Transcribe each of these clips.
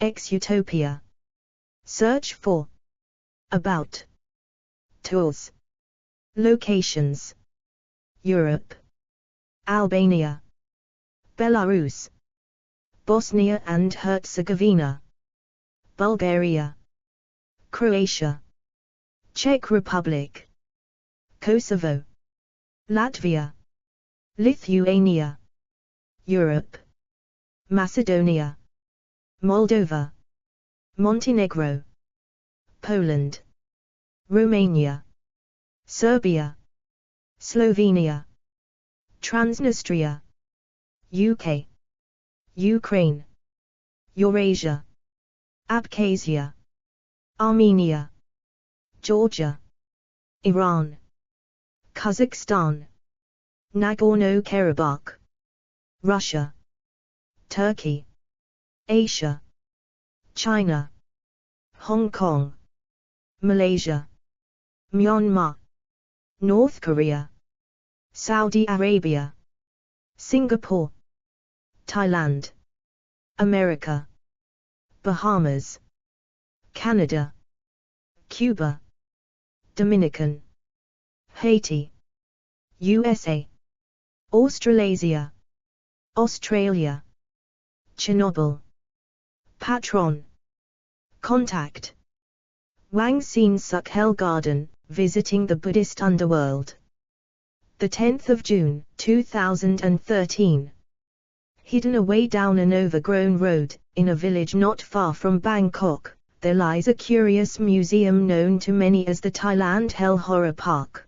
Utopia. Search for About. Tours. Locations. Europe. Albania. Belarus. Bosnia and Herzegovina. Bulgaria. Croatia. Czech Republic. Kosovo. Latvia. Lithuania. Europe. Macedonia. Moldova. Montenegro. Poland. Romania. Serbia. Slovenia. Transnistria. UK. Ukraine. Eurasia. Abkhazia. Armenia. Georgia. Iran. Kazakhstan. Nagorno-Karabakh. Russia. Turkey. Asia. China. Hong Kong. Malaysia. Myanmar. North Korea. Saudi Arabia. Singapore. Thailand. America. Bahamas. Canada. Cuba. Dominican. Haiti. USA. Australasia. Australia. Chernobyl. Patron. Contact. Wang Saen Suk Hell Garden, visiting the Buddhist Underworld. The 10th of June, 2013. Hidden away down an overgrown road, in a village not far from Bangkok, there lies a curious museum known to many as the Thailand Hell Horror Park.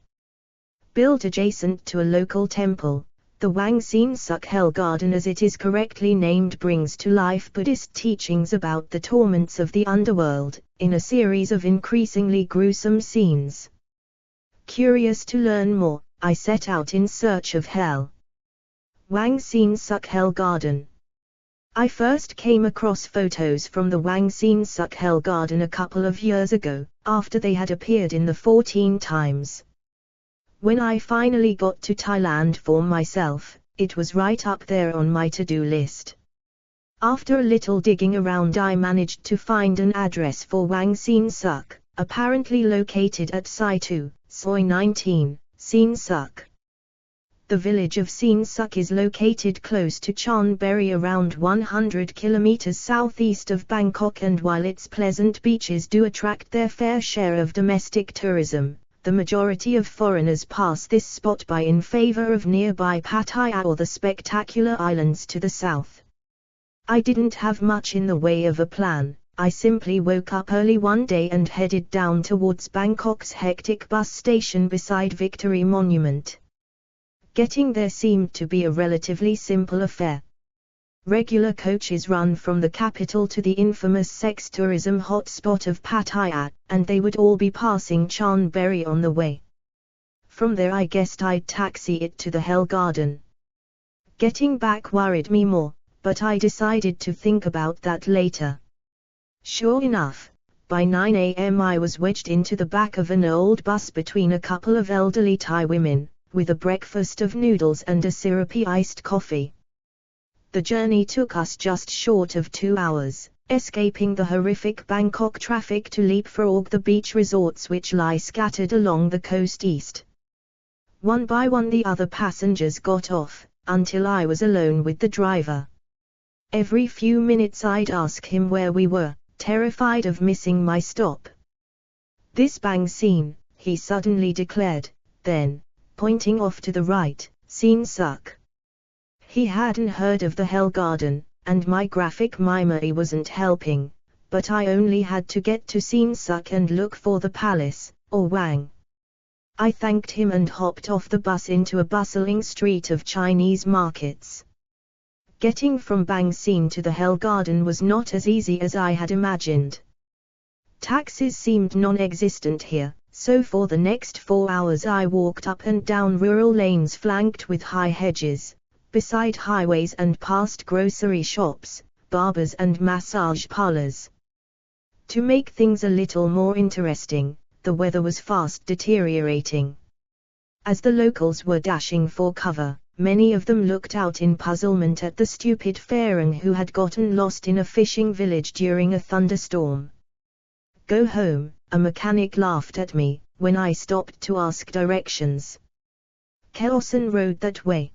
Built adjacent to a local temple, the Wang Saen Suk Hell Garden, as it is correctly named, brings to life Buddhist teachings about the torments of the underworld, in a series of increasingly gruesome scenes. Curious to learn more, I set out in search of hell. Wang Saen Suk Hell Garden. I first came across photos from the Wang Saen Suk Hell Garden a couple of years ago, after they had appeared in the 14 Times. When I finally got to Thailand for myself, it was right up there on my to-do list. After a little digging around, I managed to find an address for Wang Saen Suk, apparently located at Sai 2, Soi 19, Saen Suk. The village of Saen Suk is located close to Chonburi, around 100 kilometers southeast of Bangkok, and while its pleasant beaches do attract their fair share of domestic tourism, the majority of foreigners pass this spot by in favor of nearby Pattaya or the spectacular islands to the south. I didn't have much in the way of a plan. I simply woke up early one day and headed down towards Bangkok's hectic bus station beside Victory Monument. Getting there seemed to be a relatively simple affair. Regular coaches run from the capital to the infamous sex tourism hotspot of Pattaya, and they would all be passing Chonburi on the way. From there I guessed I'd taxi it to the Hell Garden. Getting back worried me more, but I decided to think about that later. Sure enough, by 9 a.m. I was wedged into the back of an old bus between a couple of elderly Thai women, with a breakfast of noodles and a syrupy iced coffee. The journey took us just short of 2 hours, escaping the horrific Bangkok traffic to leapfrog the beach resorts which lie scattered along the coast east. One by one the other passengers got off, until I was alone with the driver. Every few minutes I'd ask him where we were, terrified of missing my stop. "This Bang Saen," he suddenly declared, then, pointing off to the right, "Saen Suk." He hadn't heard of the Hell Garden, and my graphic memory wasn't helping, but I only had to get to Saen Suk and look for the palace, or Wang. I thanked him and hopped off the bus into a bustling street of Chinese markets. Getting from Bang Saen to the Hell Garden was not as easy as I had imagined. Taxis seemed non-existent here, so for the next 4 hours I walked up and down rural lanes flanked with high hedges, beside highways and past grocery shops, barbers and massage parlors. To make things a little more interesting, the weather was fast deteriorating. As the locals were dashing for cover, many of them looked out in puzzlement at the stupid Farang who had gotten lost in a fishing village during a thunderstorm. "Go home," a mechanic laughed at me, when I stopped to ask directions. "Khaosan Road that way."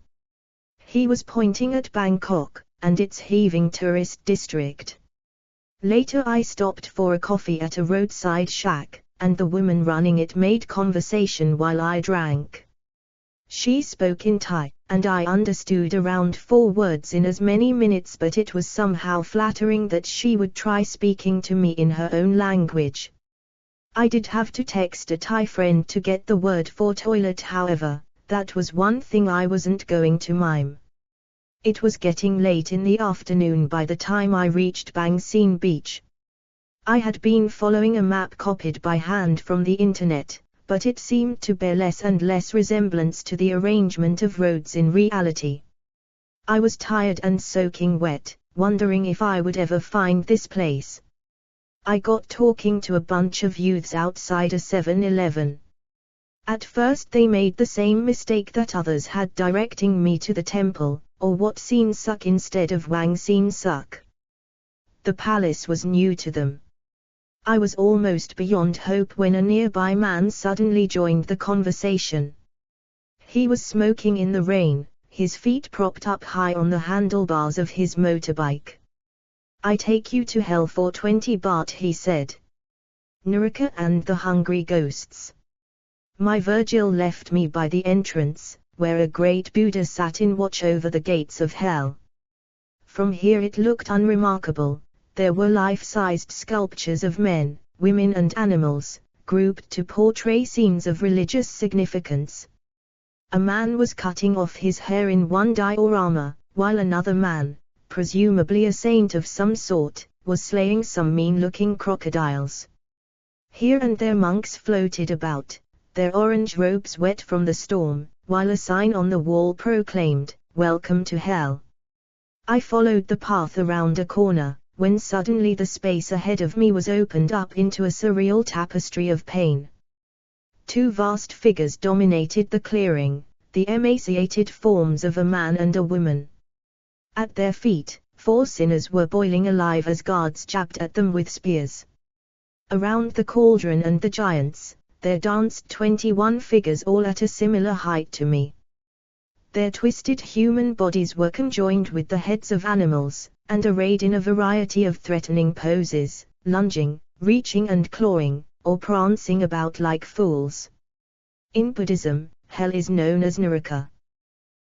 He was pointing at Bangkok, and its heaving tourist district. Later I stopped for a coffee at a roadside shack, and the woman running it made conversation while I drank. She spoke in Thai, and I understood around 4 words in as many minutes, but it was somehow flattering that she would try speaking to me in her own language. I did have to text a Thai friend to get the word for toilet, however, that was one thing I wasn't going to mime. It was getting late in the afternoon by the time I reached Bang Seen Beach. I had been following a map copied by hand from the internet, but it seemed to bear less and less resemblance to the arrangement of roads in reality. I was tired and soaking wet, wondering if I would ever find this place. I got talking to a bunch of youths outside a 7-Eleven. At first they made the same mistake that others had, directing me to the temple, or what Seen Suk instead of Wang Seen Suk. The palace was new to them. I was almost beyond hope when a nearby man suddenly joined the conversation. He was smoking in the rain, his feet propped up high on the handlebars of his motorbike. "I take you to hell for 20 baht," he said. "Nraka and the hungry ghosts." My Virgil left me by the entrance, where a great Buddha sat in watch over the gates of hell. From here it looked unremarkable. There were life-sized sculptures of men, women and animals, grouped to portray scenes of religious significance. A man was cutting off his hair in one diorama, while another man, presumably a saint of some sort, was slaying some mean-looking crocodiles. Here and there monks floated about, their orange robes wet from the storm, while a sign on the wall proclaimed, "Welcome to Hell." I followed the path around a corner, when suddenly the space ahead of me was opened up into a surreal tapestry of pain. 2 vast figures dominated the clearing, the emaciated forms of a man and a woman. At their feet, 4 sinners were boiling alive as guards jabbed at them with spears. Around the cauldron and the giants, there danced 21 figures, all at a similar height to me. Their twisted human bodies were conjoined with the heads of animals, and arrayed in a variety of threatening poses, lunging, reaching and clawing, or prancing about like fools. In Buddhism, hell is known as Nraka.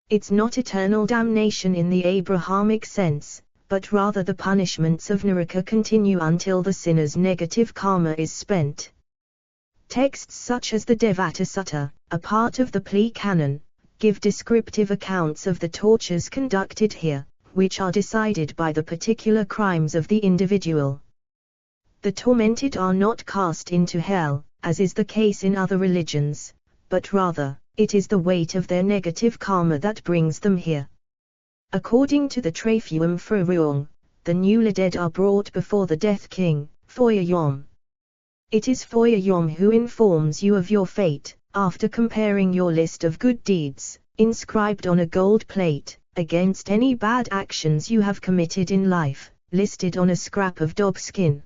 It's not eternal damnation in the Abrahamic sense, but rather the punishments of Nraka continue until the sinner's negative karma is spent. Texts such as the Devata Sutta, a part of the Pali Canon, give descriptive accounts of the tortures conducted here, which are decided by the particular crimes of the individual. The tormented are not cast into hell, as is the case in other religions, but rather, it is the weight of their negative karma that brings them here. According to the Traphuam Phruong, the newly dead are brought before the Death King, Phoya Yom. It is Phoya Yom who informs you of your fate, after comparing your list of good deeds, inscribed on a gold plate, against any bad actions you have committed in life, listed on a scrap of dog skin.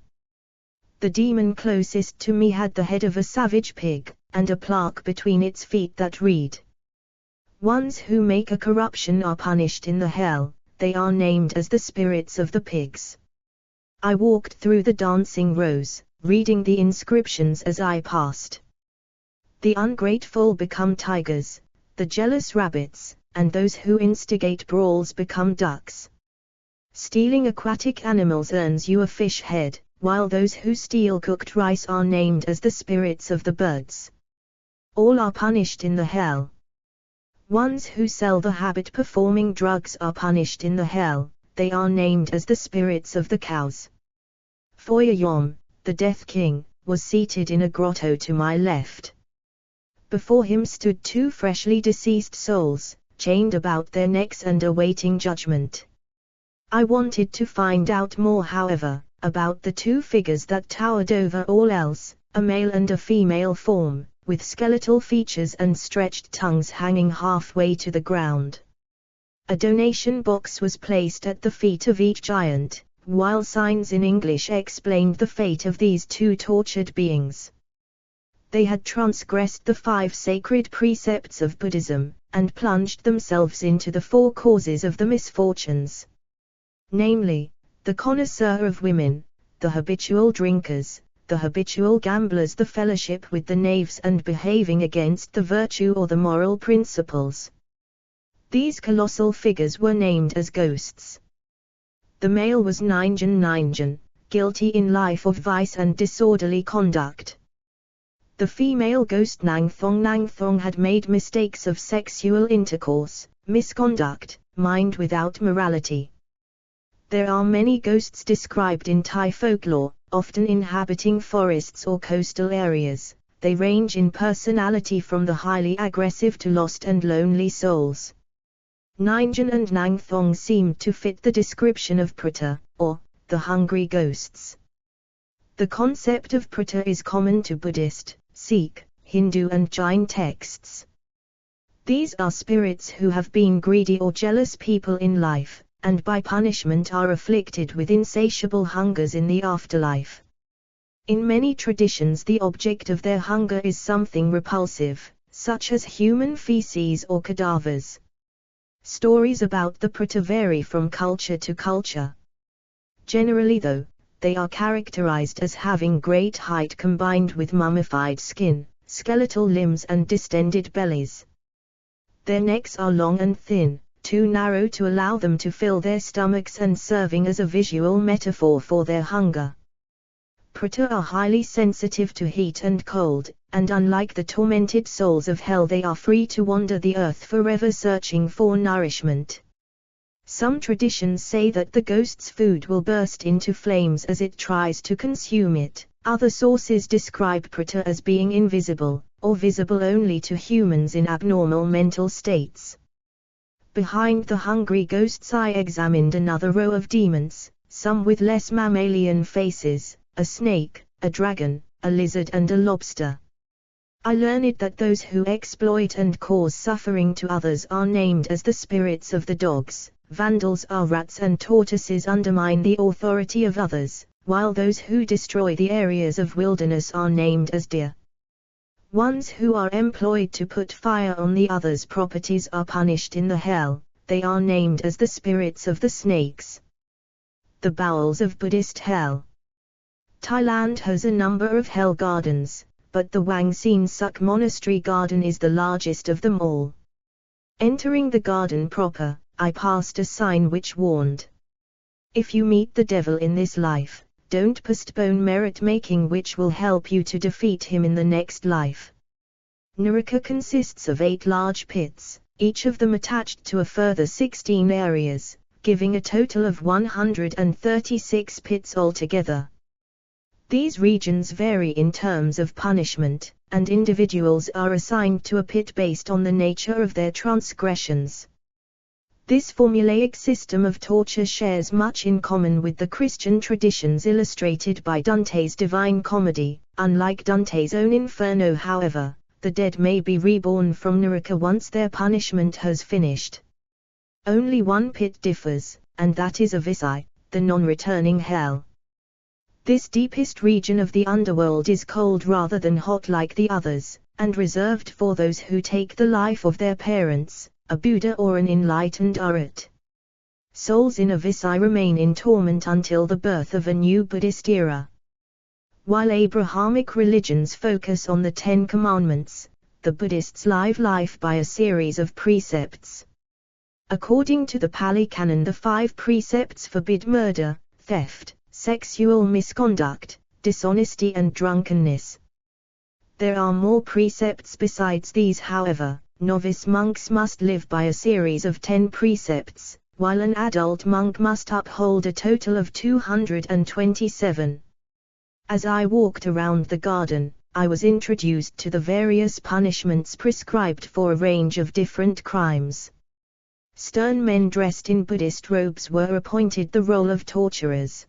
The demon closest to me had the head of a savage pig, and a plaque between its feet that read, "Ones who make a corruption are punished in the hell, they are named as the spirits of the pigs." I walked through the dancing rows, reading the inscriptions as I passed. The ungrateful become tigers, the jealous rabbits, and those who instigate brawls become ducks. Stealing aquatic animals earns you a fish head, while those who steal cooked rice are named as the spirits of the birds. All are punished in the hell. Ones who sell the habit-performing drugs are punished in the hell, they are named as the spirits of the cows. Phoya Yom, the Death King, was seated in a grotto to my left. Before him stood 2 freshly deceased souls, chained about their necks and awaiting judgment. I wanted to find out more, however, about the 2 figures that towered over all else, a male and a female form, with skeletal features and stretched tongues hanging halfway to the ground. A donation box was placed at the feet of each giant, while signs in English explained the fate of these two tortured beings. They had transgressed the 5 sacred precepts of Buddhism, and plunged themselves into the 4 causes of the misfortunes. Namely, the connoisseur of women, the habitual drinkers, the habitual gamblers, the fellowship with the knaves, and behaving against the virtue or the moral principles. These colossal figures were named as ghosts. The male was Ningen, guilty in life of vice and disorderly conduct. The female ghost Nangthong had made mistakes of sexual intercourse, misconduct, mind without morality. There are many ghosts described in Thai folklore, often inhabiting forests or coastal areas. They range in personality from the highly aggressive to lost and lonely souls. Ningen and Nangthong seemed to fit the description of Preta, or the hungry ghosts. The concept of Preta is common to Buddhist, Sikh, Hindu and Jain texts. These are spirits who have been greedy or jealous people in life, and by punishment are afflicted with insatiable hungers in the afterlife. In many traditions the object of their hunger is something repulsive, such as human feces or cadavers. Stories about the Preta vary from culture to culture. Generally though, they are characterized as having great height combined with mummified skin, skeletal limbs and distended bellies. Their necks are long and thin, too narrow to allow them to fill their stomachs and serving as a visual metaphor for their hunger. Preta are highly sensitive to heat and cold, and unlike the tormented souls of hell they are free to wander the earth forever searching for nourishment. Some traditions say that the ghost's food will burst into flames as it tries to consume it. Other sources describe Preta as being invisible, or visible only to humans in abnormal mental states. Behind the hungry ghosts I examined another row of demons, some with less mammalian faces, a snake, a dragon, a lizard and a lobster. I learned that those who exploit and cause suffering to others are named as the spirits of the dogs, vandals are rats and tortoises undermine the authority of others, while those who destroy the areas of wilderness are named as deer. Ones who are employed to put fire on the others' properties are punished in the hell, they are named as the spirits of the snakes. The bowels of Buddhist hell. Thailand has a number of hell gardens, but the Wang Suk Monastery garden is the largest of them all. Entering the garden proper, I passed a sign which warned, "If you meet the devil in this life, don't postpone merit making, which will help you to defeat him in the next life." Niraka consists of 8 large pits, each of them attached to a further 16 areas, giving a total of 136 pits altogether. These regions vary in terms of punishment, and individuals are assigned to a pit based on the nature of their transgressions. This formulaic system of torture shares much in common with the Christian traditions illustrated by Dante's Divine Comedy. Unlike Dante's own Inferno, however, the dead may be reborn from Niraka once their punishment has finished. Only one pit differs, and that is Avisai, the non-returning hell. This deepest region of the underworld is cold rather than hot like the others, and reserved for those who take the life of their parents, a Buddha or an enlightened Arhat. Souls in Avisai remain in torment until the birth of a new Buddhist era. While Abrahamic religions focus on the 10 Commandments, the Buddhists live life by a series of precepts. According to the Pali Canon, the 5 precepts forbid murder, theft, sexual misconduct, dishonesty and drunkenness. There are more precepts besides these, however. Novice monks must live by a series of 10 precepts, while an adult monk must uphold a total of 227. As I walked around the garden, I was introduced to the various punishments prescribed for a range of different crimes. Stern men dressed in Buddhist robes were appointed the role of torturers.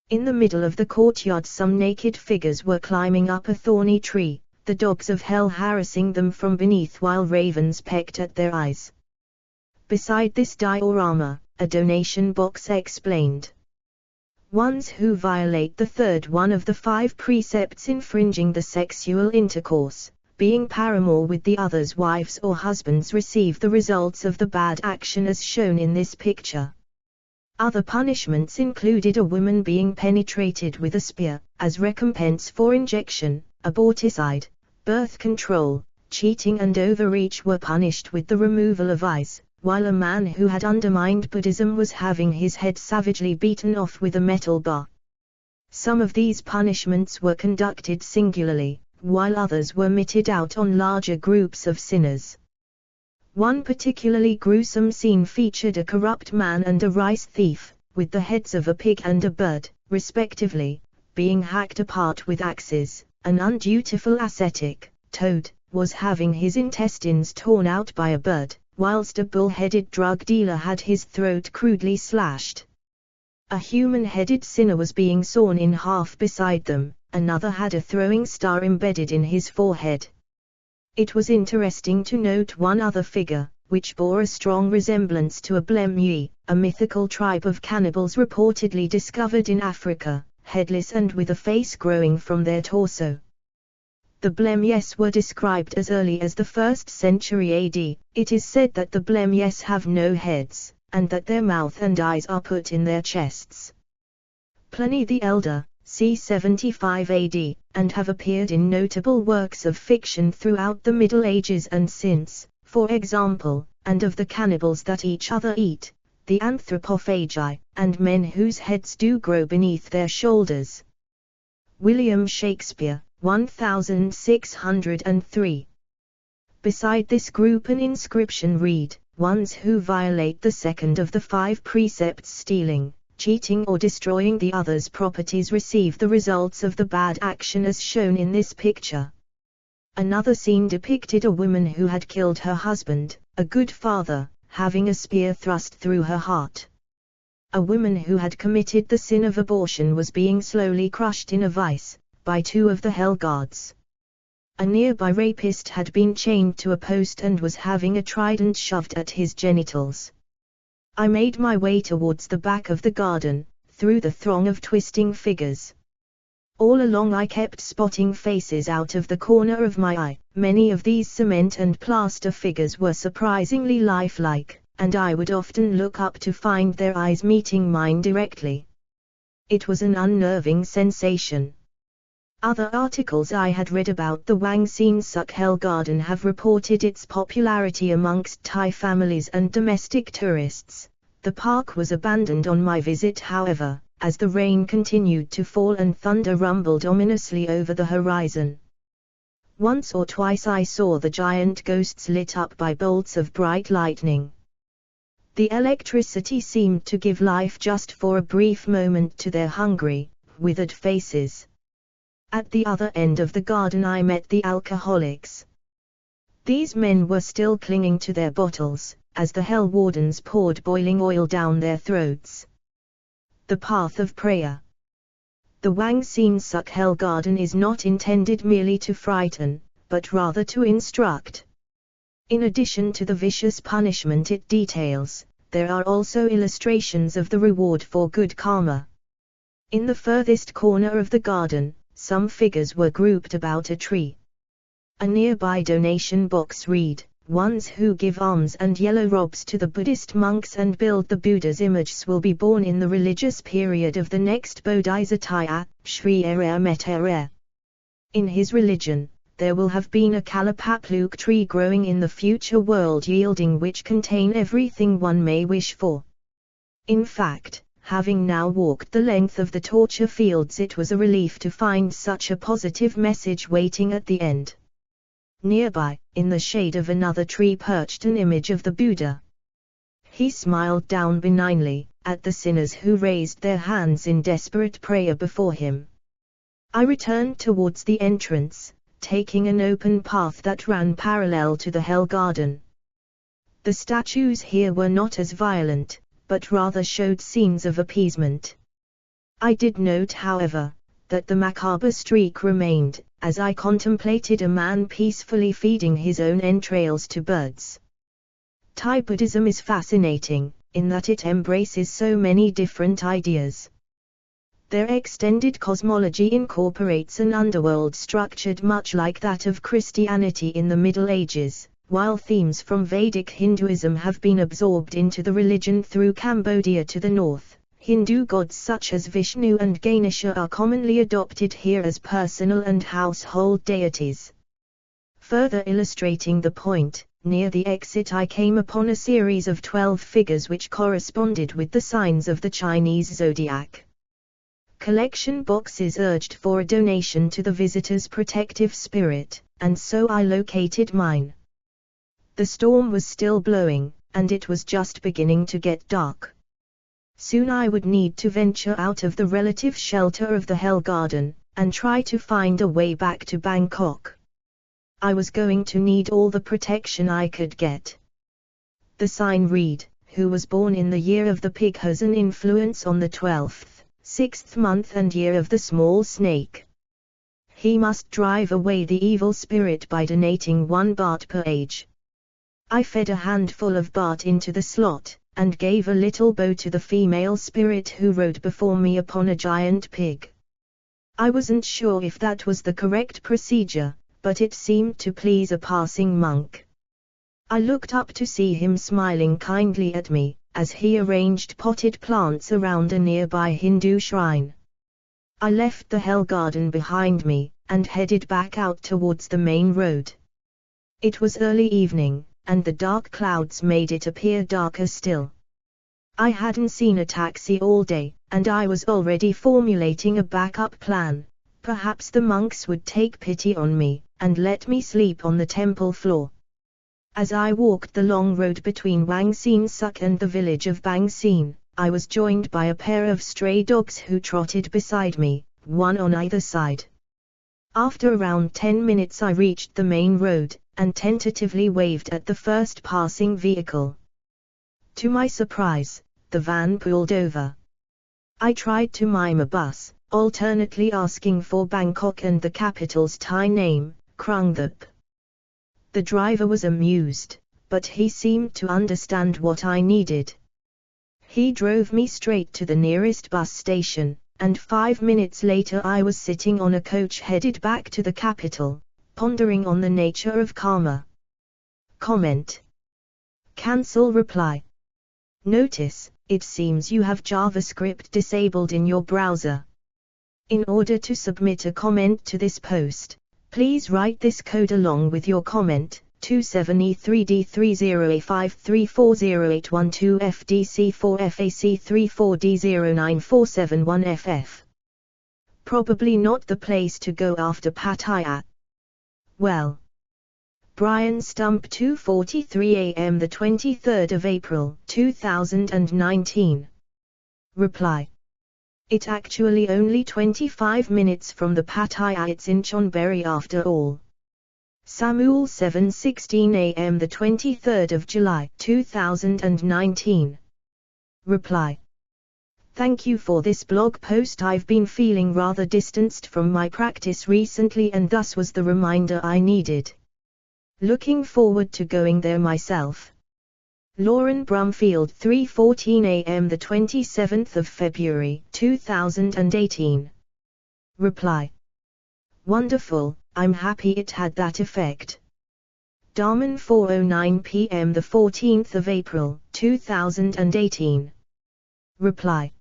In the middle of the courtyard some naked figures were climbing up a thorny tree, the dogs of hell harassing them from beneath while ravens pecked at their eyes. Beside this diorama, a donation box explained. Ones who violate the third one of the 5 precepts infringing the sexual intercourse, being paramour with the other's wives or husbands, receive the results of the bad action as shown in this picture. Other punishments included a woman being penetrated with a spear, as recompense for injection, aborticide, birth control, cheating and overreach were punished with the removal of eyes, while a man who had undermined Buddhism was having his head savagely beaten off with a metal bar. Some of these punishments were conducted singularly, while others were meted out on larger groups of sinners. One particularly gruesome scene featured a corrupt man and a rice thief, with the heads of a pig and a bird, respectively, being hacked apart with axes. An undutiful ascetic, Toad, was having his intestines torn out by a bird, whilst a bull-headed drug dealer had his throat crudely slashed. A human-headed sinner was being sawn in half beside them, another had a throwing star embedded in his forehead. It was interesting to note one other figure, which bore a strong resemblance to a Blemyi, a mythical tribe of cannibals reportedly discovered in Africa, headless and with a face growing from their torso. The Blemyes were described as early as the 1st century AD. It is said that the Blemyes have no heads, and that their mouth and eyes are put in their chests. Pliny the Elder, c. 75 AD, and have appeared in notable works of fiction throughout the Middle Ages and since, for example, and of the cannibals that each other eat, the anthropophagi, and men whose heads do grow beneath their shoulders. William Shakespeare, 1603. Beside this group an inscription read, "Ones who violate the second of the 5 precepts, stealing, cheating or destroying the other's properties, receive the results of the bad action as shown in this picture." Another scene depicted a woman who had killed her husband, a good father, having a spear thrust through her heart. A woman who had committed the sin of abortion was being slowly crushed in a vice, by 2 of the hell guards. A nearby rapist had been chained to a post and was having a trident shoved at his genitals. I made my way towards the back of the garden, through the throng of twisting figures. All along I kept spotting faces out of the corner of my eye. Many of these cement and plaster figures were surprisingly lifelike, and I would often look up to find their eyes meeting mine directly. It was an unnerving sensation. Other articles I had read about the Wang Suk Hell Garden have reported its popularity amongst Thai families and domestic tourists. The park was abandoned on my visit, however, as the rain continued to fall and thunder rumbled ominously over the horizon. Once or twice I saw the giant ghosts lit up by bolts of bright lightning. The electricity seemed to give life just for a brief moment to their hungry, withered faces. At the other end of the garden I met the alcoholics. These men were still clinging to their bottles, as the hell wardens poured boiling oil down their throats. The path of prayer. The Wang Suk Hell Garden is not intended merely to frighten, but rather to instruct. In addition to the vicious punishment it details, there are also illustrations of the reward for good karma. In the furthest corner of the garden, some figures were grouped about a tree. A nearby donation box read, "Ones who give alms and yellow robes to the Buddhist monks and build the Buddha's images will be born in the religious period of the next Bodhisattva, Sri Arametara. In his religion, there will have been a kalapapluk tree growing in the future world yielding which contain everything one may wish for." In fact, having now walked the length of the torture fields, it was a relief to find such a positive message waiting at the end. Nearby, in the shade of another tree, perched an image of the Buddha. He smiled down benignly at the sinners who raised their hands in desperate prayer before him. I returned towards the entrance, taking an open path that ran parallel to the hell garden. The statues here were not as violent, but rather showed scenes of appeasement. I did note, however, that the macabre streak remained, as I contemplated a man peacefully feeding his own entrails to birds. Thai Buddhism is fascinating, in that it embraces so many different ideas. Their extended cosmology incorporates an underworld structured much like that of Christianity in the Middle Ages, while themes from Vedic Hinduism have been absorbed into the religion through Cambodia to the north. Hindu gods such as Vishnu and Ganesha are commonly adopted here as personal and household deities. Further illustrating the point, near the exit I came upon a series of 12 figures which corresponded with the signs of the Chinese zodiac. Collection boxes urged for a donation to the visitor's protective spirit, and so I located mine. The storm was still blowing, and it was just beginning to get dark. Soon I would need to venture out of the relative shelter of the Hell Garden, and try to find a way back to Bangkok. I was going to need all the protection I could get. The sign read, who was born in the year of the pig has an influence on the 12th, 6th month and year of the small snake. He must drive away the evil spirit by donating 1 baht per age. I fed a handful of baht into the slot, and gave a little bow to the female spirit who rode before me upon a giant pig. I wasn't sure if that was the correct procedure, but it seemed to please a passing monk. I looked up to see him smiling kindly at me, as he arranged potted plants around a nearby Hindu shrine. I left the Hell Garden behind me, and headed back out towards the main road. It was early evening, and the dark clouds made it appear darker still. I hadn't seen a taxi all day, and I was already formulating a backup plan. Perhaps the monks would take pity on me, and let me sleep on the temple floor. As I walked the long road between Wang Suk and the village of Bang Sin, I was joined by a pair of stray dogs who trotted beside me, one on either side. After around 10 minutes I reached the main road, and tentatively waved at the first passing vehicle. To my surprise, the van pulled over. I tried to mime a bus, alternately asking for Bangkok and the capital's Thai name, Krungthep. The driver was amused, but he seemed to understand what I needed. He drove me straight to the nearest bus station, and 5 minutes later I was sitting on a coach headed back to the capital, pondering on the nature of karma. Comment. Cancel reply. Notice, it seems you have JavaScript disabled in your browser. In order to submit a comment to this post, please write this code along with your comment, 27E3D30A5340812FDC4FAC34D094771FF. Probably not the place to go after Pattaya. Well. Brian Stump 2:43 a.m. the 23rd of April 2019. Reply. It actually only 25 minutes from the Pattaya, it's in Chonburi after all. Samuel 7:16 a.m. the 23rd of July 2019. Reply. Thank you for this blog post. I've been feeling rather distanced from my practice recently and thus was the reminder I needed. Looking forward to going there myself. Lauren Brumfield 3:14 a.m. the 27th of February 2018. Reply. Wonderful, I'm happy it had that effect. Darman 4:09 p.m. the 14th of April 2018. Reply.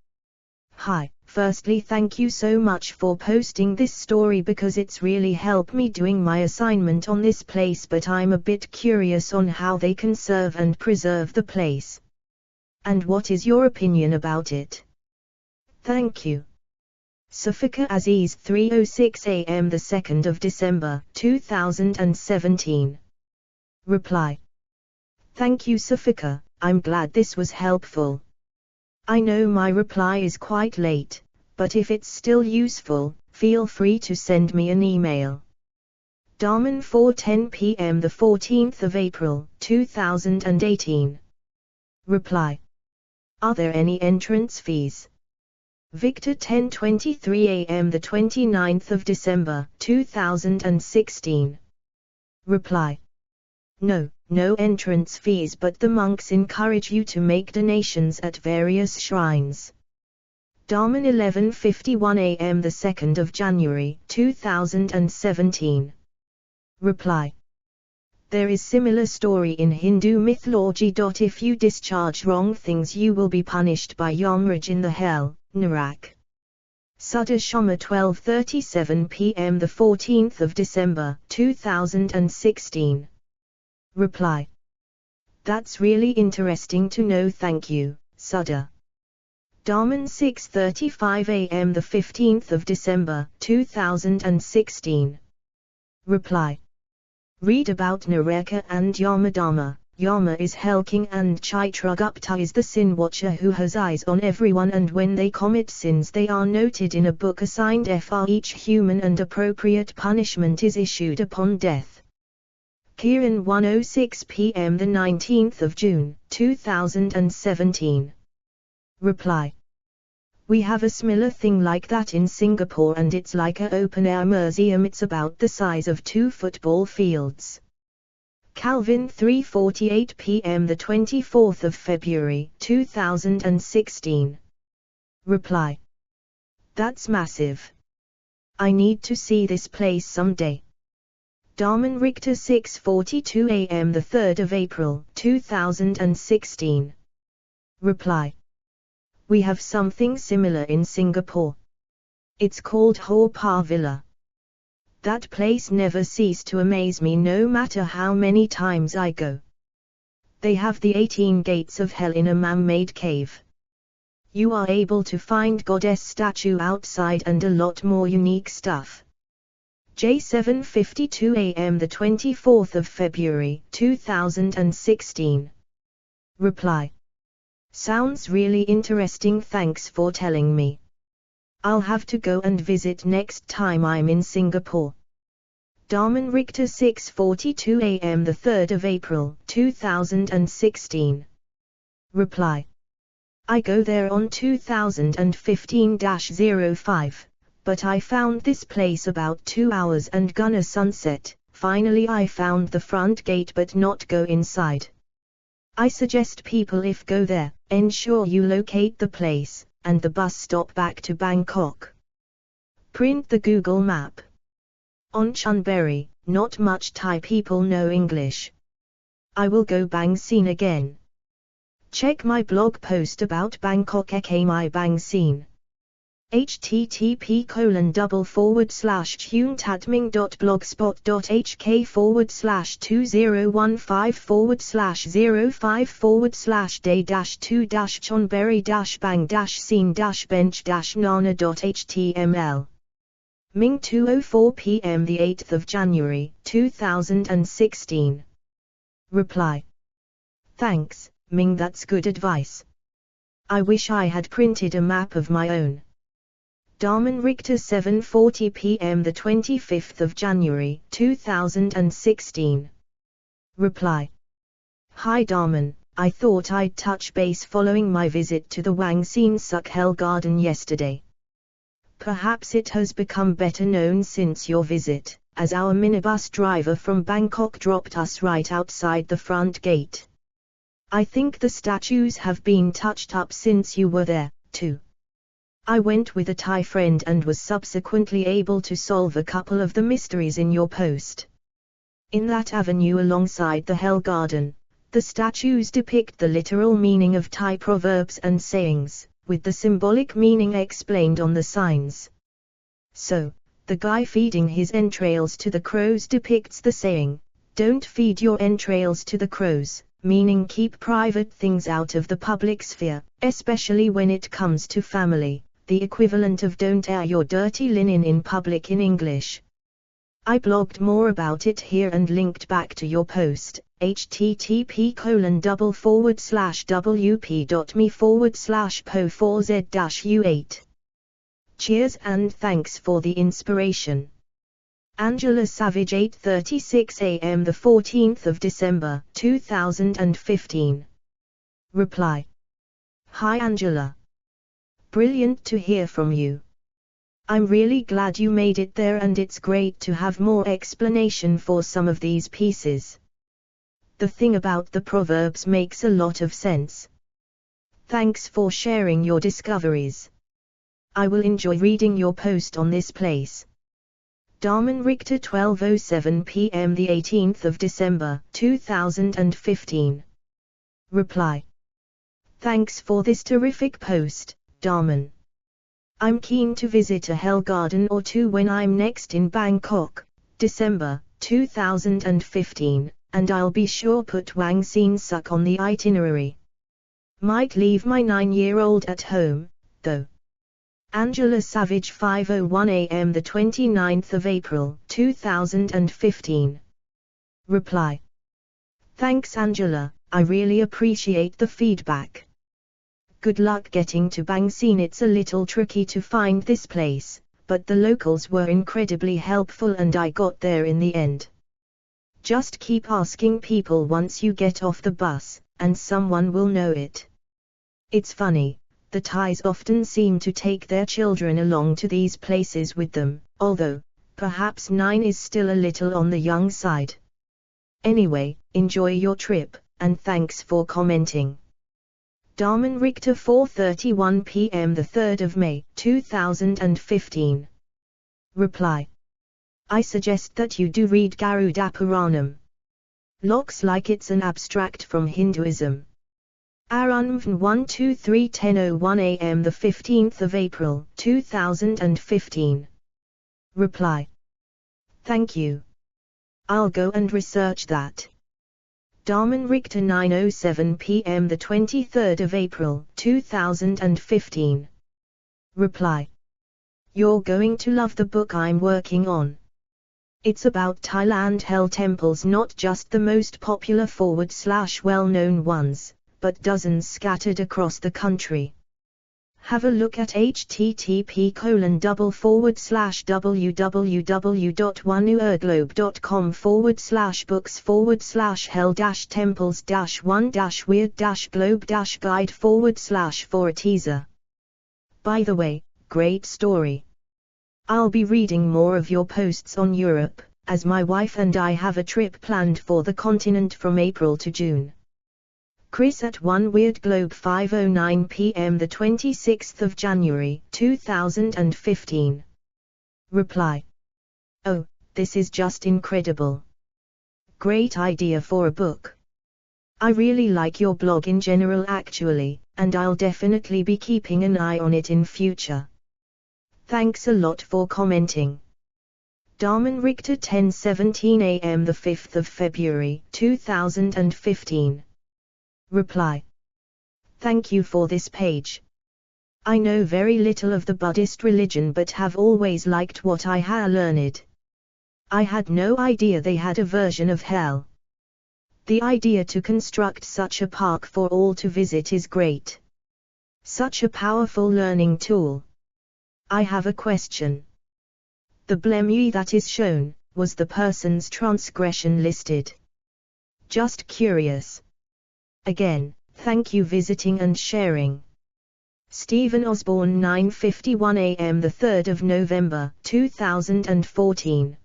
Hi, firstly thank you so much for posting this story because it's really helped me doing my assignment on this place, but I'm a bit curious on how they conserve and preserve the place. And what is your opinion about it? Thank you. Safika Aziz 3:06 a.m. the 2nd of December 2017. Reply. Thank you Safika, I'm glad this was helpful. I know my reply is quite late, but if it's still useful, feel free to send me an email. Darman 4:10 p.m. the 14th of April 2018. Reply. Are there any entrance fees? Victor 10:23 a.m. the 29th of December 2016. Reply. No entrance fees, but the monks encourage you to make donations at various shrines. Daman 11:51 a.m. the 2nd of January 2017. Reply. There is similar story in Hindu mythology. If you discharge wrong things, you will be punished by Yamraj in the hell, Narak. Sudha Shoma 12:37 p.m. the 14th of December 2016. Reply. That's really interesting to know, thank you, Sudha. Daman 6:35 a.m. the 15th of December 2016. Reply. Read about Naraka and Yamadharma. Yama is Hell King and Chitragupta is the sin watcher who has eyes on everyone, and when they commit sins they are noted in a book assigned for each human, and appropriate punishment is issued upon death. Kiran 1:06 p.m. the 19th of June 2017. Reply. We have a similar thing like that in Singapore, and it's like a open-air museum. It's about the size of 2 football fields. Calvin 3:48 p.m. the 24th of February 2016. Reply. That's massive. I need to see this place someday. Daman Richter 6:42 a.m. the 3rd of April 2016. Reply. We have something similar in Singapore. It's called Haw Par Villa. That place never ceases to amaze me no matter how many times I go. They have the 18 gates of hell in a man-made cave. You are able to find goddess statue outside and a lot more unique stuff. J 7:52 a.m. the 24th of February 2016. Reply. Sounds really interesting, thanks for telling me. I'll have to go and visit next time I'm in Singapore. Daman Richter 6:42 a.m. the 3rd of April 2016. Reply. I go there on 2015-05, but I found this place about 2 hours and gonna sunset. Finally I found the front gate but not go inside. I suggest people if go there, ensure you locate the place, and the bus stop back to Bangkok. Print the Google map. On Chunberry, not much Thai people know English. I will go Bang Seen again. Check my blog post about Bangkok ek my Bang Seen. http://20tatming.blogspot.hk/2015/05//day-2-chonberry-bang-scene-bench-nana.html. Ming 2:04 p.m. the 8th of January 2016. Reply. Thanks, Ming, that's good advice. I wish I had printed a map of my own. Daman Richter 7:40 p.m. the 25th of January 2016. Reply. Hi Daman, I thought I'd touch base following my visit to the Wang Suk Hell Garden yesterday. Perhaps it has become better known since your visit, as our minibus driver from Bangkok dropped us right outside the front gate. I think the statues have been touched up since you were there, too. I went with a Thai friend and was subsequently able to solve a couple of the mysteries in your post. In that avenue alongside the Hell Garden, the statues depict the literal meaning of Thai proverbs and sayings, with the symbolic meaning explained on the signs. So, the guy feeding his entrails to the crows depicts the saying, "Don't feed your entrails to the crows," meaning keep private things out of the public sphere, especially when it comes to family, the equivalent of "don't air your dirty linen in public" in English. I blogged more about it here and linked back to your post, http://wp.me/po4z-u8. Cheers and thanks for the inspiration. Angela Savage 8:36 a.m. the 14th of December 2015. Reply. Hi Angela. Brilliant to hear from you. I'm really glad you made it there, and it's great to have more explanation for some of these pieces. The thing about the proverbs makes a lot of sense. Thanks for sharing your discoveries. I will enjoy reading your post on this place. Damen Richter 12:07 p.m. the 18th of December 2015. Reply. Thanks for this terrific post, Damen. I'm keen to visit a hell garden or two when I'm next in Bangkok, December 2015, and I'll be sure put Wang Saen on the itinerary. Might leave my 9-year-old at home, though. Angela Savage 5:01 a.m. the 29th of April 2015. Reply. Thanks Angela, I really appreciate the feedback. Good luck getting to Bang Saen. It's a little tricky to find this place, but the locals were incredibly helpful and I got there in the end. Just keep asking people once you get off the bus, and someone will know it. It's funny, the Thais often seem to take their children along to these places with them, although, perhaps 9 is still a little on the young side. Anyway, enjoy your trip, and thanks for commenting. Damen Richter 4:31 p.m. the 3rd of May 2015. Reply. I suggest that you do read Garuda Puranam. Looks like it's an abstract from Hinduism. Arunvan 123 10:01 a.m. the 15th of April 2015. Reply. Thank you. I'll go and research that. Damen Richter 9:07 p.m. the 23rd of April 2015. Reply. You're going to love the book I'm working on. It's about Thailand hell temples, not just the most popular / well-known ones, but dozens scattered across the country. Have a look at http://www.1uerdglobe.com/books/hell-temples-1-weird-globe-guide/for a teaser. By the way, great story. I'll be reading more of your posts on Europe, as my wife and I have a trip planned for the continent from April to June. Chris at 1 Weird Globe 5:09 p.m. the 26th of January 2015. Reply. Oh, this is just incredible. Great idea for a book. I really like your blog in general actually, and I'll definitely be keeping an eye on it in future. Thanks a lot for commenting. Damen Richter 10:17 a.m. the 5th of February 2015. Reply. Thank you for this page. I know very little of the Buddhist religion but have always liked what I ha learned. I had no idea they had a version of hell. The idea to construct such a park for all to visit is great. Such a powerful learning tool. I have a question. The blemiui that is shown, was the person's transgression listed? Just curious. Again, thank you visiting and sharing. Stephen Osborne 9:51 a.m. the 3rd of November 2014.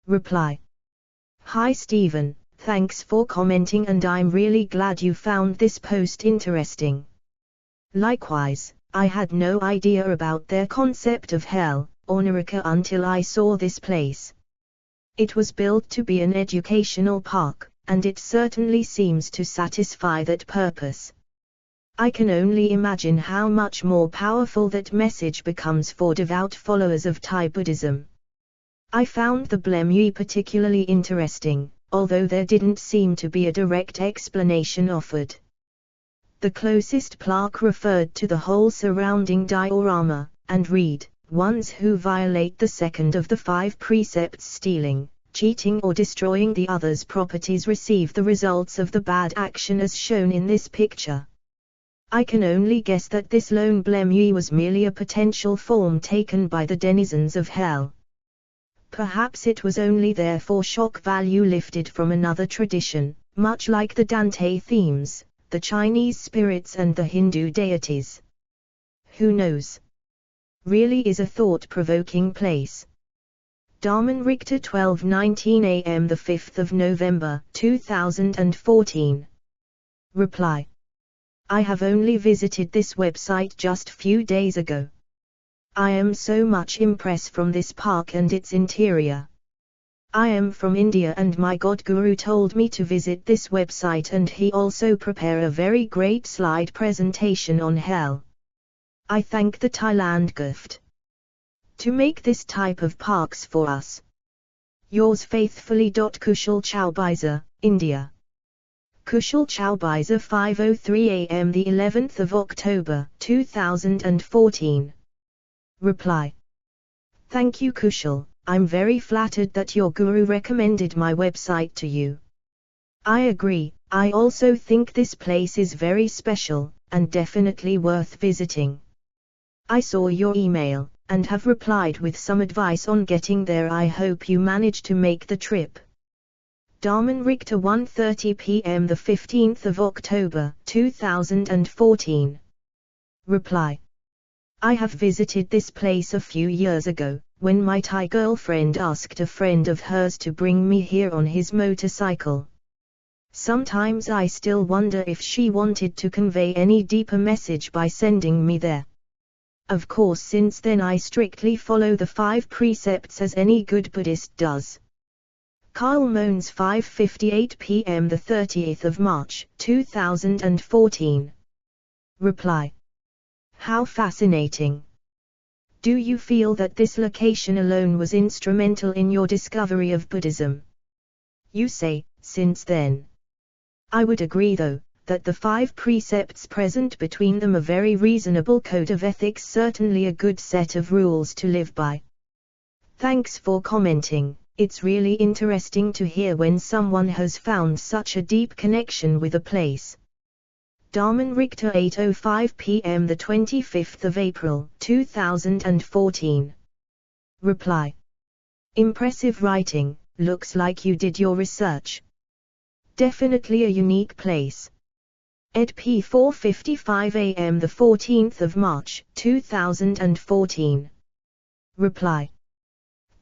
Reply. Hi Stephen, thanks for commenting and I'm really glad you found this post interesting. Likewise, I had no idea about their concept of hell, or Naraka until I saw this place. It was built to be an educational park, and it certainly seems to satisfy that purpose. I can only imagine how much more powerful that message becomes for devout followers of Thai Buddhism. I found the blemiui particularly interesting, although there didn't seem to be a direct explanation offered. The closest plaque referred to the whole surrounding diorama, and read, ones who violate the second of the 5 precepts, stealing, cheating or destroying the other's properties, receive the results of the bad action as shown in this picture. I can only guess that this lone blemiui was merely a potential form taken by the denizens of hell. Perhaps it was only there for shock value, lifted from another tradition, much like the Dante themes, the Chinese spirits and the Hindu deities. Who knows? Really is a thought-provoking place. Damen Richter 12:19 a.m. the 5th of November 2014. Reply. I have only visited this website just few days ago. I am so much impressed from this park and its interior. I am from India and my God Guru told me to visit this website and he also prepare a very great slide presentation on hell. I thank the Thailand gift to make this type of parks for us. Yours faithfully. Kushal Chowbizer, India. Kushal Chowbizer 5:03 a.m. the 11th of October 2014. Reply. Thank you Kushal, I'm very flattered that your guru recommended my website to you. I agree, I also think this place is very special, and definitely worth visiting. I saw your email, and have replied with some advice on getting there. I hope you manage to make the trip. Damen Richter 1:30 p.m. the 15th of October 2014. Reply. I have visited this place a few years ago, when my Thai girlfriend asked a friend of hers to bring me here on his motorcycle. Sometimes I still wonder if she wanted to convey any deeper message by sending me there. Of course, since then I strictly follow the 5 precepts as any good Buddhist does. Carl Moans 5:58 p.m. the 30th of March 2014. Reply. How fascinating. Do you feel that this location alone was instrumental in your discovery of Buddhism? You say, since then. I would agree though, that the 5 precepts present between them a very reasonable code of ethics, certainly a good set of rules to live by. Thanks for commenting. It's really interesting to hear when someone has found such a deep connection with a place. Damen Richter 8:05 p.m. the 25th of April 2014. Reply. Impressive writing, looks like you did your research. Definitely a unique place. Ed P 4:55 a.m. the 14th of March 2014. Reply.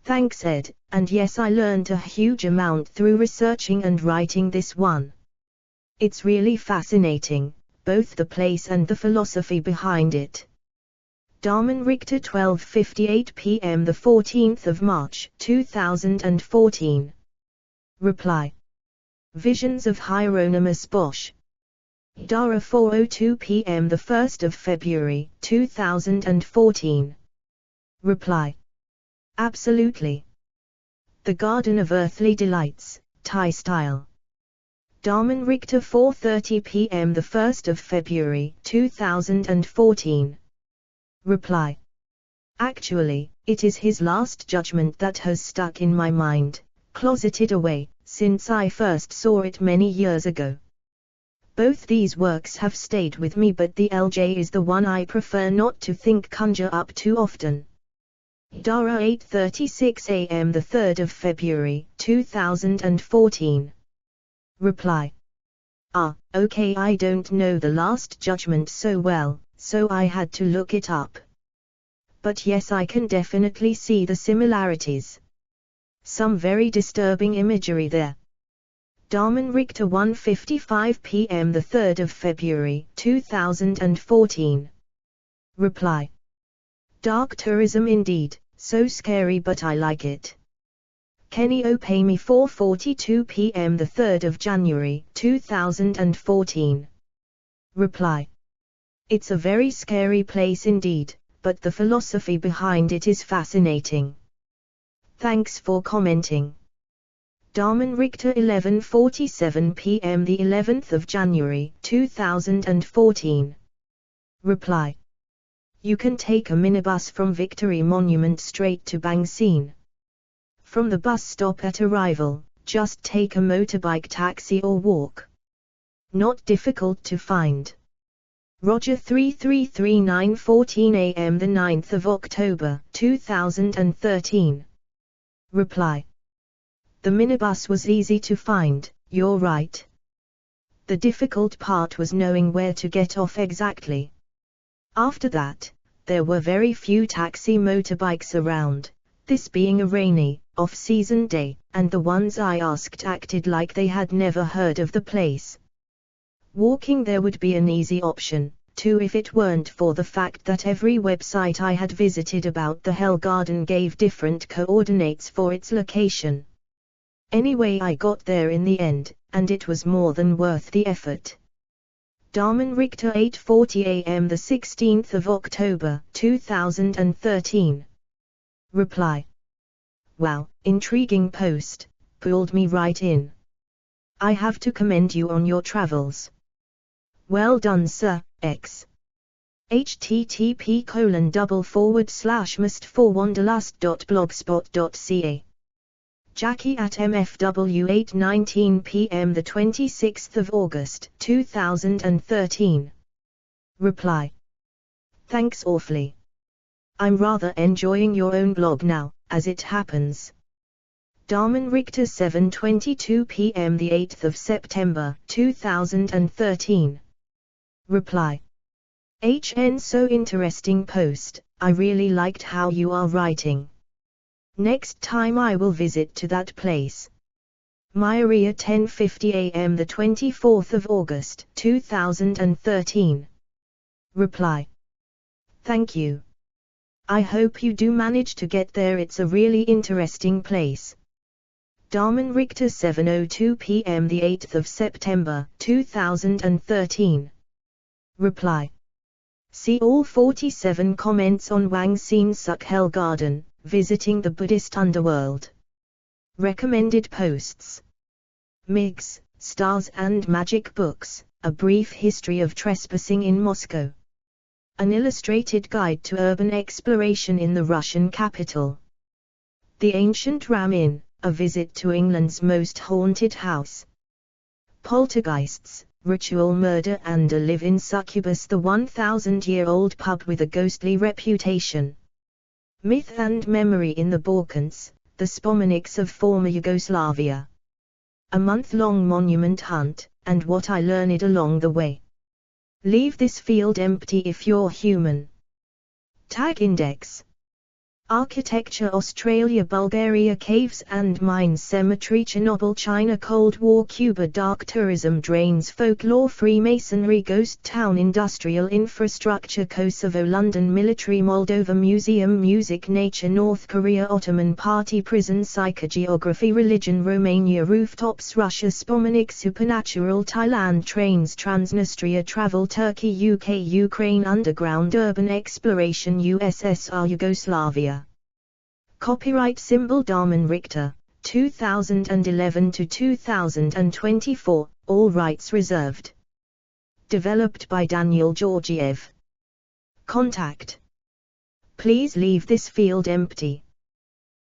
Thanks Ed, and yes, I learned a huge amount through researching and writing this one. It's really fascinating, both the place and the philosophy behind it. Damen Richter 12:58 p.m. the 14th of March 2014. Reply. Visions of Hieronymus Bosch. Dara 4:02 p.m. the 1st of February 2014. Reply. Absolutely. The Garden of Earthly Delights, Thai style. Damen Richter 4:30 p.m. the 1st of February 2014. Reply. Actually, it is his last judgment that has stuck in my mind, closeted away, since I first saw it many years ago. Both these works have stayed with me, but the LJ is the one I prefer not to conjure up too often. Dara 8:36 a.m. the 3rd of February 2014. Reply. Okay, I don't know the Last Judgment so well, so I had to look it up. But yes, I can definitely see the similarities. Some very disturbing imagery there. Damen Richter 1:55 p.m. the 3rd of February 2014. Reply. Dark tourism indeed, so scary, but I like it. Kenny Opami 4:42 p.m. the 3rd of January 2014. Reply. It's a very scary place indeed, but the philosophy behind it is fascinating. Thanks for commenting. Damen Richter 11:47 p.m. the 11th of January 2014. Reply. You can take a minibus from Victory Monument straight to Bang Seen. From the bus stop at arrival, just take a motorbike taxi or walk. Not difficult to find. Roger 3339 a.m. the 9th of October 2013. Reply. The minibus was easy to find, you're right. The difficult part was knowing where to get off exactly. After that, there were very few taxi motorbikes around, This being a rainy, off-season day, and the ones I asked acted like they had never heard of the place. Walking there would be an easy option, too, if it weren't for the fact that every website I had visited about the Hell Garden gave different coordinates for its location. Anyway, I got there in the end, and it was more than worth the effort. Damen Richter, 8:40 a.m. the 16th of October, 2013. Reply. Wow, intriguing post, pulled me right in. I have to commend you on your travels. Well done, sir. X. http://must4wanderlust.blogspot.ca. Jackie at MFW, 8:19 p.m. the 26th of August, 2013. Reply. Thanks awfully. I'm rather enjoying your own blog now, as it happens. Damen Richter, 7:22 p.m. the 8th of September, 2013. Reply. HN, so interesting post, I really liked how you are writing. Next time I will visit to that place. Myria, 10:50 a.m. the 24th of August, 2013. Reply. Thank you. I hope you do manage to get there, it's a really interesting place. Damen Richter, 7:02 p.m. the 8th of September, 2013. Reply. See all 47 comments on Wang Saen Suk Hell Garden, visiting the Buddhist Underworld. Recommended posts. MiGs, Stars and Magic Books, A Brief History of Trespassing in Moscow. An illustrated guide to urban exploration in the Russian capital. The Ancient Ram Inn, a visit to England's most haunted house. Poltergeists, Ritual Murder and a Live-in Succubus, the 1,000-year-old pub with a ghostly reputation. Myth and Memory in the Balkans, the Spomenics of former Yugoslavia. A month-long monument hunt, and what I learned along the way. Leave this field empty if you're human. Tag index. Architecture, Australia, Bulgaria, Caves and Mines, Cemetery, Chernobyl, China, Cold War, Cuba, Dark Tourism, Drains, Folklore, Freemasonry, Ghost Town, Industrial Infrastructure, Kosovo, London, Military, Moldova, Museum, Music, Nature, North Korea, Ottoman Party, Prison, Psychogeography, Religion, Romania, Rooftops, Russia, Spomenic, Supernatural, Thailand, Trains, Transnistria, Travel, Turkey, UK, Ukraine, Underground, Urban Exploration, USSR, Yugoslavia. Copyright symbol Damen Richter, 2011 to 2024, all rights reserved. Developed by Daniel Georgiev. Contact. Please leave this field empty.